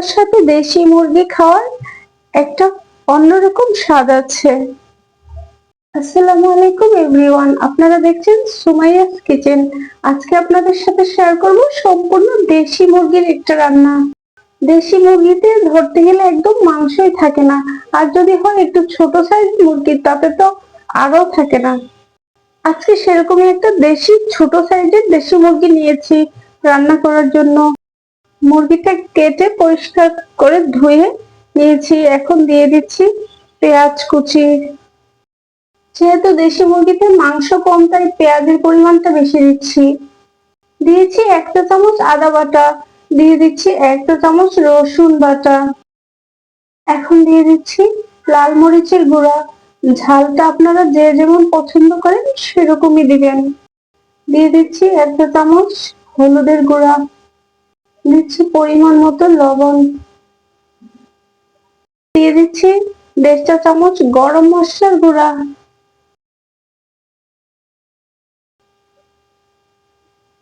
মশলার সাথে দেশি মুরগি খাওয়ার একটা অন্যরকম স্বাদ আছে। আসসালামু আলাইকুম এভরিওয়ান, আপনারা দেখছেন সুমাইয়াস কিচেন। আজকে আপনাদের সাথে শেয়ার করব সম্পূর্ণ দেশি মুরগির একটা রান্না। দেশি মুরগিতে ধরতে গেলে একদম মাংসই থাকে না, আর যদি হয় একটু ছোট সাইজ মুরগি তাতে তো আরো থাকে না। আজকে সেরকমই একটা ছোট সাইজের দেশি মুরগি নিয়েছি রান্না করার জন্য। মুরগিটা কেটে পরিষ্কার করে ধুয়ে নিয়েছি। এখন দিয়ে দিচ্ছি পেঁয়াজ কুচি। যেহেতু দেশি মুরগিতে মাংস কম তাই পেঁয়াজের পরিমাণটা বেশি দিচ্ছি। দিয়েছি 1 চা চামচ আদা বাটা, দিয়ে দিচ্ছি 1 চা চামচ রসুন বাটা। এখন দিয়ে দিচ্ছি লাল মরিচের গুঁড়া। ঝালটা আপনারা যে যেমন পছন্দ করেন সেরকমই দিবেন। দিয়ে দিচ্ছি 1 চা চামচ হলুদের গুঁড়া, দিচ্ছি পরিমাণ মতো লবণ, দিয়ে দিচ্ছি 1.5 চা চামচ গরম মশলার গুঁড়া।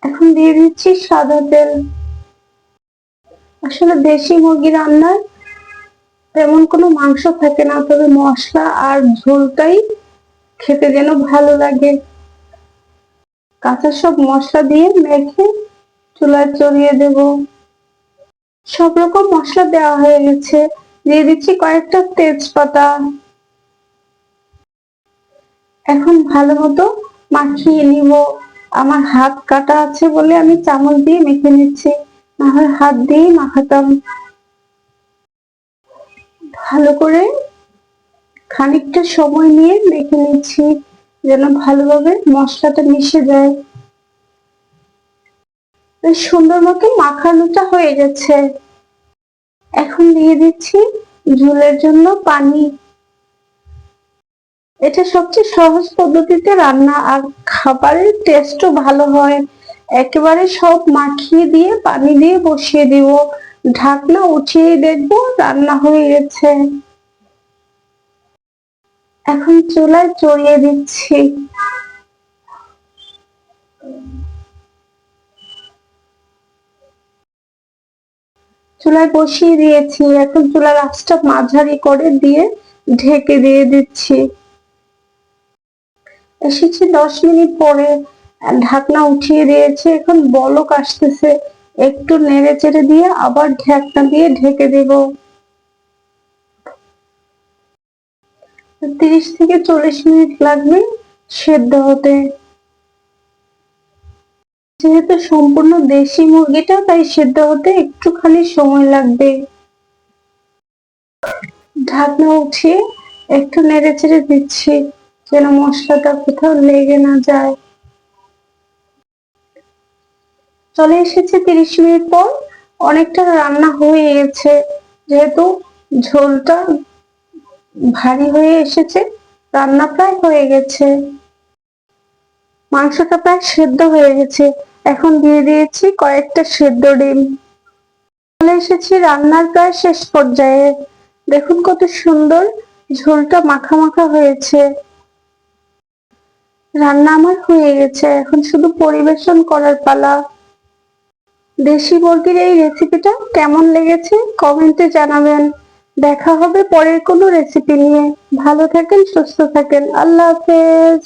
এখন দিয়ে দিচ্ছি সাদা তেল। আসলে দেশি মুরগি রান্নায় তেমন কোনো মাংস থাকে না, তবে মশলা আর ঝোলটাই খেতে যেন ভালো লাগে। কাঁচা সব মশলা দিয়ে মেখে চুলায় চড়িয়ে দেব। সব রকম মশলা দেওয়া হয়ে গেছে। দিয়ে দিচ্ছি কয়েকটা তেজপাতা। এখন ভালো মতো মাখিয়ে নিব। আমার হাত কাটা আছে বলে আমি চামচ দিয়ে মেখে নিচ্ছি, না হয় হাত দিয়ে মাখাতাম। ভালো করে খানিকটা সময় নিয়ে মেখে নিচ্ছি যেন ভালোভাবে মশলাটা মিশে যায়। সুন্দর মতো মাখানোটা হয়ে গেছে। এখন দিয়ে দিচ্ছি ঝোলের জন্য পানি। এটা সবচেয়ে সহজ পদ্ধতিতে রান্না, আর খাবারের টেস্টও ভালো হয়। একেবারে সব মাখিয়ে দিয়ে পানি দিয়ে বসিয়ে দিব। ঢাকনা উঠিয়ে দেখবো রান্না হয়ে গেছে। এখন চুলায় চড়িয়ে দিচ্ছি। চুলায় বসিয়ে দিয়েছি। এখন চুলার আঁচটা মাঝারি করে দিয়ে ঢেকে দিয়ে দিচ্ছি। এসেছি 10 মিনিট পরে, ঢাকনা উঠিয়ে দিয়েছি। এখন বলক আসতেছে, একটু নেড়ে চেড়ে দিয়ে আবার ঢাকনা দিয়ে ঢেকে দেব। 30 থেকে 40 মিনিট লাগবে সেদ্ধ হতে। যেহেতু সম্পূর্ণ দেশি মুরগিটা তাই সেদ্ধ হতে একটুখানি সময় লাগবে। ঢাকনা উঠিয়ে একটু নেড়ে চেড়ে দিচ্ছি যেন মশলাটা কোথাও লেগে না যায়। চলে এসেছে 30 মিনিট পর, অনেকটা রান্না হয়ে গেছে। যেহেতু ঝোলটা ভারী হয়ে এসেছে, রান্না প্রায় হয়ে গেছে। মাংসটা প্রায় সেদ্ধ হয়ে গেছে। এখন দিয়ে দিয়েছি কয়েকটা সেদ্ধ ডিম। চলে এসেছি রান্নার প্রায় শেষ পর্যায়ে। দেখুন কত সুন্দর ঝোলটা মাখা মাখা হয়েছে। রান্না আমার হয়ে গেছে, এখন শুধু পরিবেশন করার পালা। দেশি মুরগির এই রেসিপিটা কেমন লেগেছে কমেন্টে জানাবেন। দেখা হবে পরের কোনো রেসিপি নিয়ে। ভালো থাকেন, সুস্থ থাকেন। আল্লাহ হাফেজ।